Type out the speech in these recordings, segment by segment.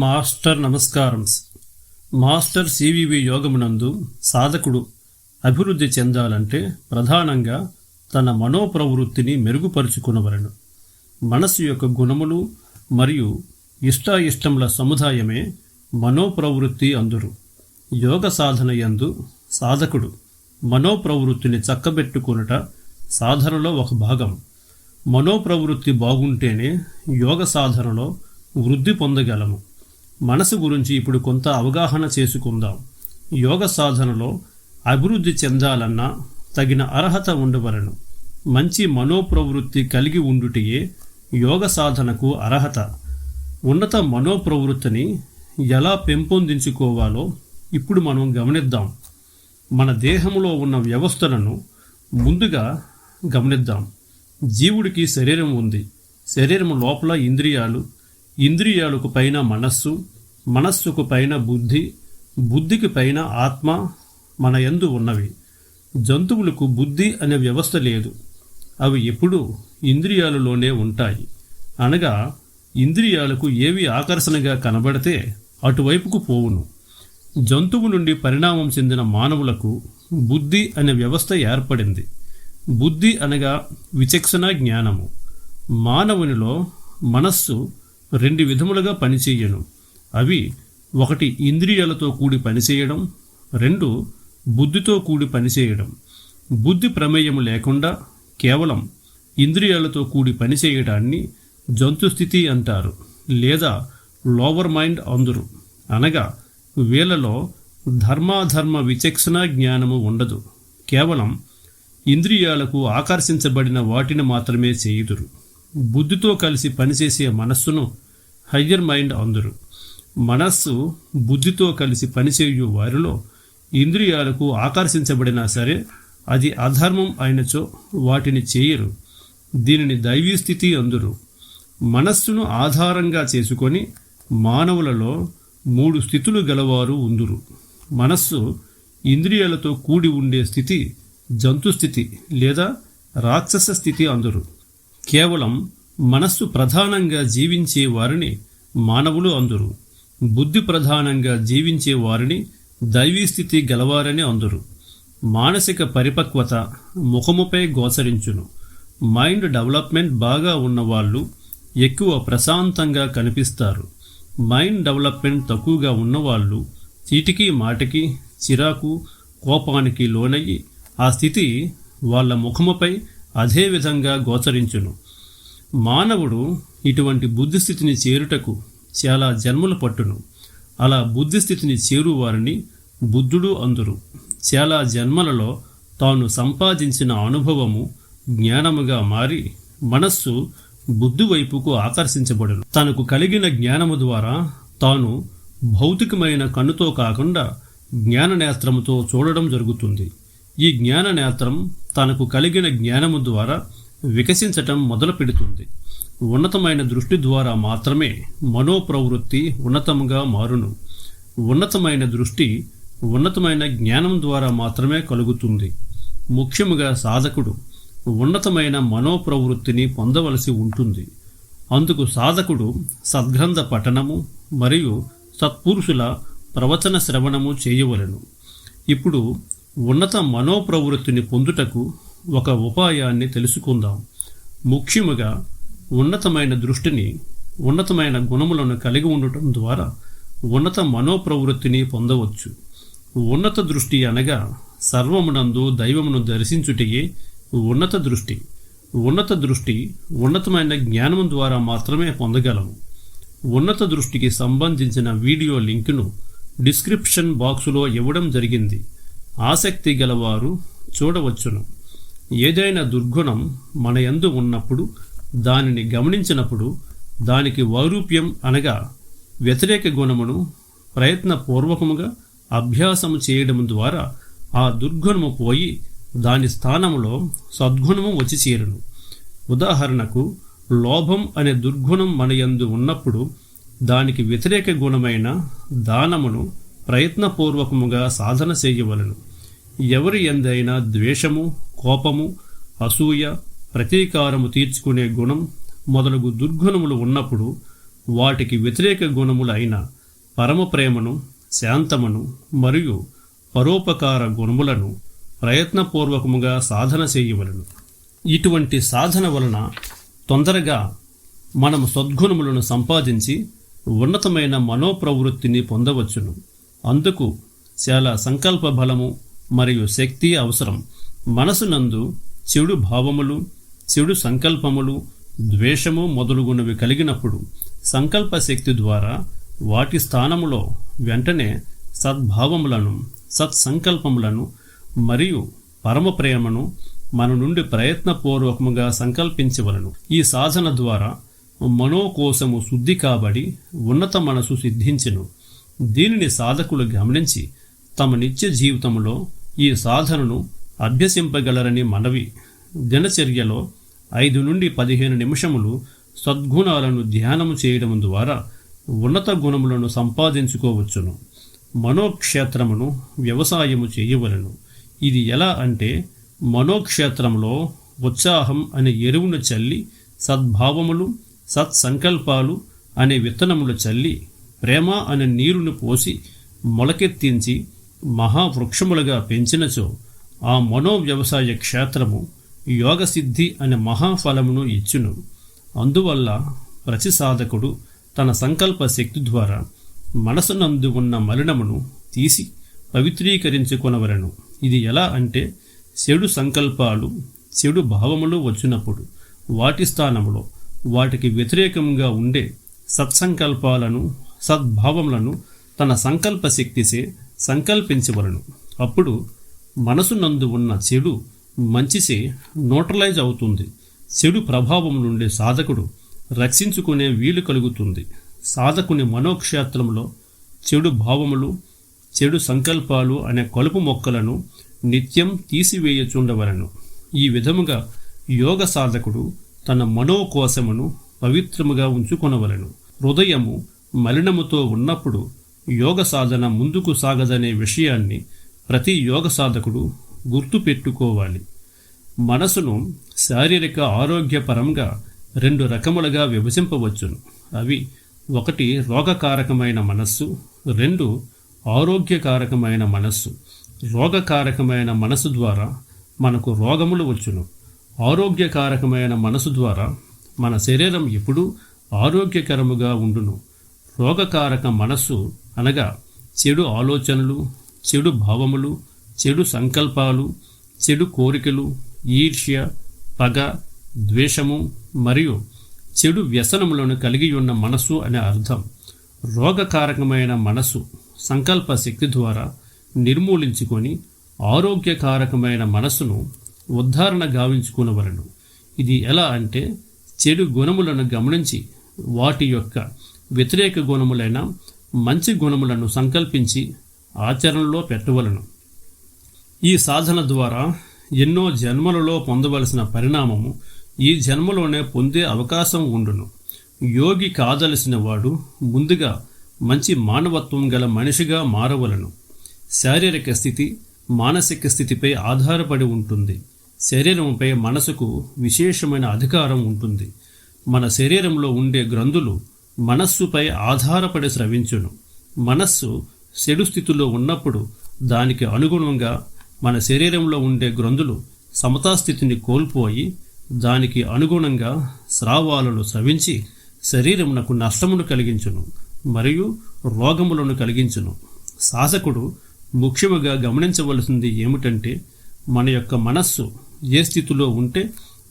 Master నమస్కారం. Master CVV యోగమునందు సాధకుడు అభివృద్ధి చెందాలంటే ప్రధానంగా తన మనోప్రవృత్తిని మెరుగుపరుచుకునవలెను. మనస్సు యొక్క గుణములు మరియు ఇష్టాయిష్టముల సముదాయమే మనోప్రవృత్తి అందురు. యోగ సాధన యందు సాధకుడు మనోప్రవృత్తిని చక్కబెట్టుకొనుట సాధనలో ఒక భాగం. మనోప్రవృత్తి బాగుంటేనే యోగ సాధనలో వృద్ధి పొందగలము. మనసు గురించి ఇప్పుడు కొంత అవగాహన చేసుకుందాం. యోగ సాధనలో అభివృద్ధి చెందాలన్నా తగిన అర్హత ఉండవలెను. మంచి మనోప్రవృత్తి కలిగి ఉండుటయే యోగ సాధనకు అర్హత. ఉన్నత మనోప్రవృత్తిని ఎలా పెంపొందించుకోవాలో ఇప్పుడు మనం గమనిద్దాం. మన దేహంలో ఉన్న వ్యవస్థలను ముందుగా గమనిద్దాం. జీవుడికి శరీరం ఉంది. శరీరం లోపల ఇంద్రియాలు, ఇంద్రియాలకు పైన మనస్సు, మనస్సుకు పైన బుద్ధి, బుద్ధికి పైన ఆత్మ మన యందు ఉన్నవి. జంతువులకు బుద్ధి అనే వ్యవస్థ లేదు. అవి ఎప్పుడూ ఇంద్రియాలలోనే ఉంటాయి. అనగా ఇంద్రియాలకు ఏవి ఆకర్షణగా కనబడితే అటువైపుకు పోవును. జంతువు నుండి పరిణామం చెందిన మానవులకు బుద్ధి అనే వ్యవస్థ ఏర్పడింది. బుద్ధి అనగా విచక్షణ జ్ఞానము. మానవునిలో మనస్సు రెండు విధములుగా పనిచేయను. అవి ఒకటి ఇంద్రియాలతో కూడి పనిచేయడం, రెండు బుద్ధితో కూడి పనిచేయడం. బుద్ధి ప్రమేయము లేకుండా కేవలం ఇంద్రియాలతో కూడి పనిచేయడాన్ని జంతుస్థితి అంటారు, లేదా లోవర్ మైండ్ అందురు. అనగా వీళ్ళలో ధర్మాధర్మ విచక్షణ జ్ఞానము ఉండదు. కేవలం ఇంద్రియాలకు ఆకర్షించబడిన వాటిని మాత్రమే చేయుదురు. బుద్ధితో కలిసి పనిచేసే మనస్సును హయ్యర్ మైండ్ అందురు. మనస్సు బుద్ధితో కలిసి పనిచేయు వారిలో ఇంద్రియాలకు ఆకర్షించబడినా సరే అది అధర్మం అయినచో వాటిని చేయరు. దీనిని దైవీ స్థితి అందురు. మనస్సును ఆధారంగా చేసుకొని మానవులలో 3 స్థితులు గలవారు ఉందురు. మనస్సు ఇంద్రియాలతో కూడి ఉండే స్థితి జంతుస్థితి లేదా రాక్షస స్థితి అందురు. కేవలం మనస్సు ప్రధానంగా జీవించే వారిని మానవులు అందురు. బుద్ధి ప్రధానంగా జీవించే వారిని దైవీ స్థితి గలవారని అందురు. మానసిక పరిపక్వత ముఖముపై గోచరించును. మైండ్ డెవలప్మెంట్ బాగా ఉన్నవాళ్ళు ఎక్కువ ప్రశాంతంగా కనిపిస్తారు. మైండ్ డెవలప్మెంట్ తక్కువగా ఉన్నవాళ్ళు చీటికి మాటికి చిరాకు కోపానికి లోనయ్యి ఆ స్థితి వాళ్ళ ముఖముపై అదే విధంగా గోచరించును. మానవుడు ఇటువంటి బుద్ధిస్థితిని చేరుటకు చాలా జన్మలు పట్టును. అలా బుద్ధిస్థితిని చేరువారిని బుద్ధుడు అందురు. చాలా జన్మలలో తాను సంపాదించిన అనుభవము జ్ఞానముగా మారి మనస్సు బుద్ధి వైపుకు ఆకర్షించబడును. తనకు కలిగిన జ్ఞానము ద్వారా తాను భౌతికమైన కన్నుతో కాకుండా జ్ఞాననేత్రముతో చూడడం జరుగుతుంది. ఈ జ్ఞాననేత్రం తనకు కలిగిన జ్ఞానము ద్వారా వికసించటం మొదలు పెడుతుంది. ఉన్నతమైన దృష్టి ద్వారా మాత్రమే మనోప్రవృత్తి ఉన్నతముగా మారును. ఉన్నతమైన దృష్టి ఉన్నతమైన జ్ఞానం ద్వారా మాత్రమే కలుగుతుంది. ముఖ్యముగా సాధకుడు ఉన్నతమైన మనోప్రవృత్తిని పొందవలసి ఉంటుంది. అందుకు సాధకుడు సద్గ్రంథ పఠనము మరియు సత్పురుషుల ప్రవచన శ్రవణము చేయవలెను. ఇప్పుడు ఉన్నత మనోప్రవృత్తిని పొందుటకు ఒక ఉపాయాన్ని తెలుసుకుందాం. ముఖ్యముగా ఉన్నతమైన దృష్టిని, ఉన్నతమైన గుణములను కలిగి ఉండటం ద్వారా ఉన్నత మనోప్రవృత్తిని పొందవచ్చు. ఉన్నత దృష్టి అనగా సర్వమునందు దైవమును దర్శించుటయే ఉన్నత దృష్టి. ఉన్నత దృష్టి ఉన్నతమైన జ్ఞానం ద్వారా మాత్రమే పొందగలము. ఉన్నత దృష్టికి సంబంధించిన వీడియో లింకును డిస్క్రిప్షన్ బాక్సులో ఇవ్వడం జరిగింది. ఆసక్తి గలవారు చూడవచ్చును. ఏదైనా దుర్గుణం మన యందు ఉన్నప్పుడు దానిని గమనించినప్పుడు దానికి వైరూప్యం అనగా వ్యతిరేక గుణమును ప్రయత్నపూర్వకముగా అభ్యాసము చేయడం ద్వారా ఆ దుర్గుణము పోయి దాని స్థానంలో సద్గుణము వచ్చి చేరును. ఉదాహరణకు లోభం అనే దుర్గుణం మన యందు ఉన్నప్పుడు దానికి వ్యతిరేక గుణమైన దానమును ప్రయత్నపూర్వకముగా సాధన చేయవలెను. ఎవరి యందైనా ద్వేషము, కోపము, అసూయ, ప్రతీకారము తీర్చుకునే గుణం మొదలగు దుర్గుణములు ఉన్నప్పుడు వాటికి వ్యతిరేక గుణములు అయిన పరమప్రేమను, శాంతమును మరియు పరోపకార గుణములను ప్రయత్నపూర్వకముగా సాధన చేయవలను. ఇటువంటి సాధన వలన తొందరగా మనము సద్గుణములను సంపాదించి ఉన్నతమైన మనోప్రవృత్తిని పొందవచ్చును. అందుకు చాలా సంకల్ప బలము మరియు శక్తి అవసరం. మనసునందు చెడు భావములు, చెడు సంకల్పములు, ద్వేషము మొదలుగునవి కలిగినప్పుడు సంకల్ప శక్తి ద్వారా వాటి స్థానములో వెంటనే సద్భావములను, సత్సంకల్పములను మరియు పరమప్రేమను మన నుండి ప్రయత్నపూర్వకముగా సంకల్పించవలను. ఈ సాధన ద్వారా మనోకోశము శుద్ధి కాబడి ఉన్నత మనసు సిద్ధించెను. దీనిని సాధకులు గమనించి తమ నిత్య జీవితంలో ఈ సాధనను అభ్యసింపగలరని మనవి. దినచర్యలో 5 నుండి 15 నిమిషములు సద్గుణాలను ధ్యానము చేయడం ద్వారా ఉన్నత గుణములను సంపాదించుకోవచ్చును. మనోక్షేత్రమును వ్యవసాయము చేయవలను. ఇది ఎలా అంటే, మనోక్షేత్రంలో ఉత్సాహం అనే ఎరువును చల్లి, సద్భావములు, సత్సంకల్పాలు అనే విత్తనములు చల్లి, ప్రేమ అనే నీరును పోసి మొలకెత్తించి మహావృక్షములుగా పెంచినచో ఆ మనోవ్యవసాయ క్షేత్రము యోగసిద్ధి అనే మహాఫలమును ఇచ్చును. అందువల్ల ప్రతి సాధకుడు తన సంకల్ప శక్తి ద్వారా మనసునందు ఉన్న మలినమును తీసి పవిత్రీకరించుకొనవలను. ఇది ఎలా అంటే, చెడు సంకల్పాలు, చెడు భావములు వచ్చినప్పుడు వాటి స్థానంలో వాటికి వ్యతిరేకంగా ఉండే సత్సంకల్పాలను, సద్భావములను తన సంకల్ప శక్తిసే సంకల్పించవలను. అప్పుడు మనసునందు ఉన్న చెడు మంచిసే న్యూట్రలైజ్ అవుతుంది. చెడు ప్రభావం నుండి సాధకుడు రక్షించుకునే వీలు కలుగుతుంది. సాధకుని మనోక్షేత్రంలో చెడు భావములు, చెడు సంకల్పాలు అనే కలుపు మొక్కలను నిత్యం తీసివేయచుండవలను. ఈ విధముగా యోగ సాధకుడు తన మనోకోశమును పవిత్రముగా ఉంచుకొనవలను. హృదయము మలినముతో ఉన్నప్పుడు యోగ సాధన ముందుకు సాగదనే విషయాన్ని ప్రతి యోగ సాధకుడు గుర్తుపెట్టుకోవాలి. మనసును శారీరక ఆరోగ్యపరంగా 2 రకములుగా విభజింపవచ్చును. అవి 1 రోగకారకమైన మనస్సు, 2 ఆరోగ్యకారకమైన మనస్సు. రోగకారకమైన మనసు ద్వారా మనకు రోగములు వచ్చును. ఆరోగ్యకారకమైన మనసు ద్వారా మన శరీరం ఎప్పుడూ ఆరోగ్యకరముగా ఉండును. రోగకారక మనస్సు అనగా చెడు ఆలోచనలు, చెడు భావములు, చెడు సంకల్పాలు, చెడు కోరికలు, ఈర్ష్య, పగ, ద్వేషము మరియు చెడు వ్యసనములను కలిగి ఉన్న మనస్సు అనే అర్థం. రోగకారకమైన మనస్సు సంకల్ప శక్తి ద్వారా నిర్మూలించుకొని ఆరోగ్యకారకమైన మనస్సును ఉద్ధారణ గావించుకునవలను. ఇది ఎలా అంటే, చెడు గుణములను గమనించి వాటి యొక్క వ్యతిరేక గుణములైన మంచి గుణములను సంకల్పించి ఆచరణలో పెట్టవలను. ఈ సాధన ద్వారా ఎన్నో జన్మలలో పొందవలసిన పరిణామము ఈ జన్మలోనే పొందే అవకాశం ఉండును. యోగి కాదలసిన వాడు ముందుగా మంచి మానవత్వం గల మనిషిగా మారవలను. శారీరక స్థితి మానసిక స్థితిపై ఆధారపడి ఉంటుంది. శరీరంపై మనసుకు విశేషమైన అధికారం ఉంటుంది. మన శరీరంలో ఉండే గ్రంథులు మనస్సుపై ఆధారపడి స్రవించును. మనస్సు చెడు స్థితిలో ఉన్నప్పుడు దానికి అనుగుణంగా మన శరీరంలో ఉండే గ్రంథులు సమతాస్థితిని కోల్పోయి దానికి అనుగుణంగా స్రావాలను స్రవించి శరీరమునకు నష్టమును కలిగించును మరియు రోగములను కలిగించును. సాధకుడు ముఖ్యముగా గమనించవలసింది ఏమిటంటే, మన యొక్క మనస్సు ఏ స్థితిలో ఉంటే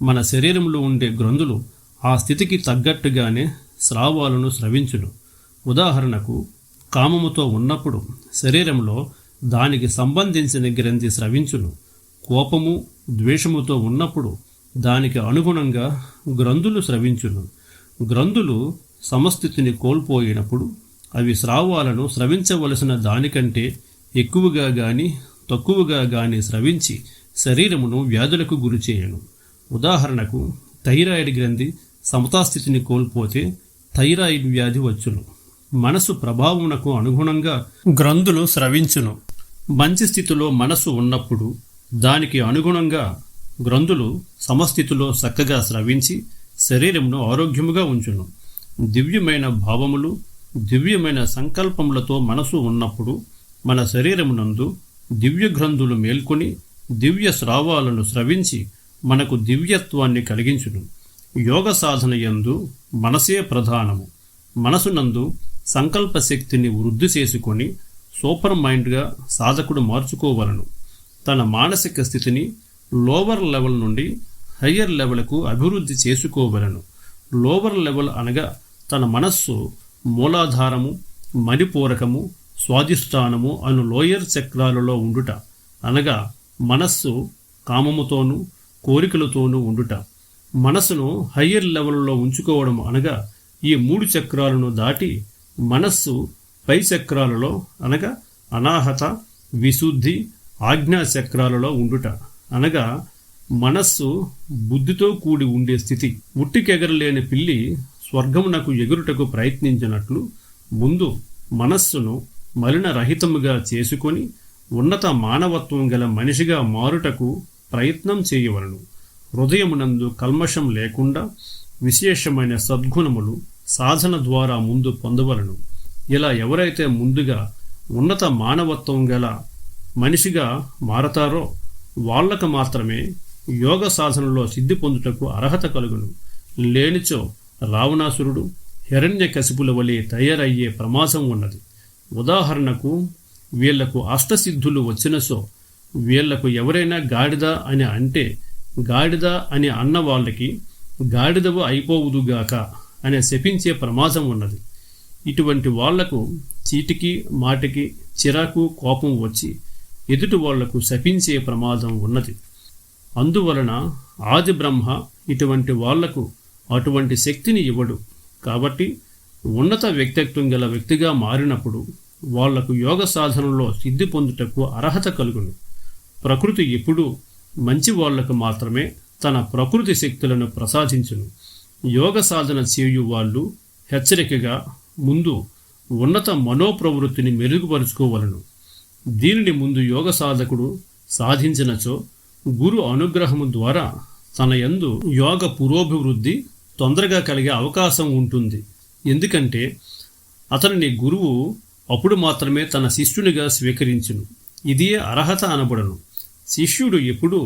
మన శరీరంలో ఉండే గ్రంథులు ఆ స్థితికి తగ్గట్టుగానే స్రావాలను స్రవించును. ఉదాహరణకు, కామముతో ఉన్నప్పుడు శరీరంలో దానికి సంబంధించిన గ్రంథి స్రవించును. కోపము, ద్వేషముతో ఉన్నప్పుడు దానికి అనుగుణంగా గ్రంథులు స్రవించును. గ్రంథులు సమస్థితిని కోల్పోయినప్పుడు అవి స్రావాలను స్రవించవలసిన దానికంటే ఎక్కువగా గాని తక్కువగా గాని స్రవించి శరీరమును వ్యాధులకు గురిచేయను. ఉదాహరణకు, థైరాయిడ్ గ్రంథి సమతాస్థితిని కోల్పోతే థైరాయిడ్ వ్యాధి వచ్చును. మనసు ప్రభావమునకు అనుగుణంగా గ్రంథులు స్రవించును. మంచి స్థితిలో మనసు ఉన్నప్పుడు దానికి అనుగుణంగా గ్రంథులు సమస్థితిలో చక్కగా స్రవించి శరీరమును ఆరోగ్యముగా ఉంచును. దివ్యమైన భావములు, దివ్యమైన సంకల్పములతో మనసు ఉన్నప్పుడు మన శరీరమునందు దివ్య గ్రంథులు మేల్కొని దివ్య స్రావాలను స్రవించి మనకు దివ్యత్వాన్ని కలిగించును. యోగ సాధన యందు మనసే ప్రధానము. మనసునందు సంకల్ప శక్తిని వృద్ధి చేసుకొని సూపర్ మైండ్గా సాధకుడు మార్చుకోవలను. తన మానసిక స్థితిని లోవర్ లెవెల్ నుండి హయ్యర్ లెవెల్కు అభివృద్ధి చేసుకోవలను. లోవర్ లెవెల్ అనగా తన మనస్సు మూలాధారము, మణిపూరకము, స్వాధిష్టానము అను లోయర్ చక్రాలలో ఉండుట అనగా మనస్సు కామముతోనూ కోరికలతోనూ ఉండుట. మనస్సును హయ్యర్ లెవెల్లో ఉంచుకోవడం అనగా ఈ 3 చక్రాలను దాటి మనస్సు పై చక్రాలలో అనగా అనాహత, విశుద్ధి, ఆజ్ఞా చక్రాలలో ఉండుట అనగా మనస్సు బుద్ధితో కూడి ఉండే స్థితి. ఉట్టికెగరలేని పిల్లి స్వర్గమునకు ఎగురుటకు ప్రయత్నించినట్లు ముందు మనస్సును మలిన రహితముగా చేసుకొని ఉన్నత మానవత్వం గల మనిషిగా మారుటకు ప్రయత్నం చేయవలను. హృదయమునందు కల్మషం లేకుండా విశేషమైన సద్గుణములు సాధన ద్వారా ముందు పొందవలను. ఇలా ఎవరైతే ముందుగా ఉన్నత మానవత్వం గల మనిషిగా మారతారో వాళ్లకు మాత్రమే యోగ సాధనలో సిద్ధి పొందుటకు అర్హత కలుగును. లేనిచో రావణాసురుడు, హిరణ్యకశిపుల వలె తయారయ్యే ప్రమాదం ఉన్నది. ఉదాహరణకు వీళ్లకు అష్టసిద్ధులు వచ్చినసో వీళ్లకు ఎవరైనా గాడిద అని అంటే గాడిద అని అన్న వాళ్ళకి గాడిదవు అయిపోవుదుగాక అనే శపించే ప్రమాదం ఉన్నది. ఇటువంటి వాళ్లకు చీటికి మాటికి చిరాకు కోపం వచ్చి ఎదుటి వాళ్లకు శపించే ప్రమాదం ఉన్నది. అందువలన ఆది బ్రహ్మ ఇటువంటి వాళ్లకు అటువంటి శక్తిని ఇవ్వడు. కాబట్టి ఉన్నత వ్యక్తిత్వం గల వ్యక్తిగా మారినప్పుడు వాళ్లకు యోగ సాధనలో సిద్ధి పొందుటకు అర్హత కలుగును. ప్రకృతి ఎప్పుడూ మంచి వాళ్లకు మాత్రమే తన ప్రకృతి శక్తులను ప్రసాదించును. యోగ సాధన చేయు వాళ్ళు హెచ్చరికగా ముందు ఉన్నత మనోప్రవృత్తిని మెరుగుపరుచుకోవలను. దీనిని ముందు యోగ సాధకుడు సాధించినచో గురు అనుగ్రహము ద్వారా తన యందు యోగ పురోభివృద్ధి తొందరగా కలిగే అవకాశం ఉంటుంది. ఎందుకంటే అతనిని గురువు అప్పుడు మాత్రమే తన శిష్యునిగా స్వీకరించును. ఇదే అర్హత అనబడను. శిష్యుడు ఎప్పుడూ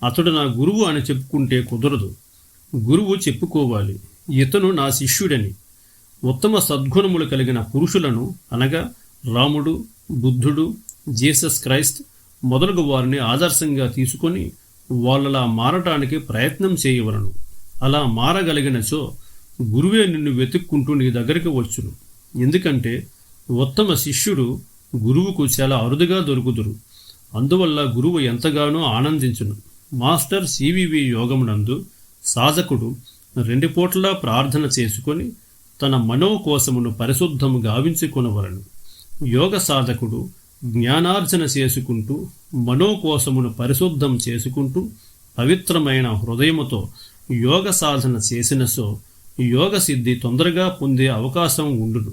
అతడు నా గురువు అని చెప్పుకుంటే కుదరదు. గురువు చెప్పుకోవాలి, ఇతను నా శిష్యుడని. ఉత్తమ సద్గుణములు కలిగిన పురుషులను అనగా రాముడు, బుద్ధుడు, జీసస్ క్రైస్ట్ మొదలగు వారిని ఆదర్శంగా తీసుకొని వాళ్ళలా మారటానికి ప్రయత్నం చేయవలను. అలా మారగలిగినచో గురువే నిన్ను వెతుక్కుంటూ నీ దగ్గరికి వచ్చును. ఎందుకంటే ఉత్తమ శిష్యుడు గురువుకు చాలా అరుదుగా దొరుకుదురు. అందువల్ల గురువు ఎంతగానో ఆనందించును. మాస్టర్ సివివి యోగమునందు సాధకుడు 2 పూట్లా ప్రార్థన చేసుకొని తన మనోకోశమును పరిశుద్ధము గావించుకొనవలను. యోగ సాధకుడు జ్ఞానార్జన చేసుకుంటూ మనోకోశమును పరిశుద్ధం చేసుకుంటూ పవిత్రమైన హృదయముతో యోగ సాధన చేసినసో యోగ సిద్ధి తొందరగా పొందే అవకాశం ఉండును.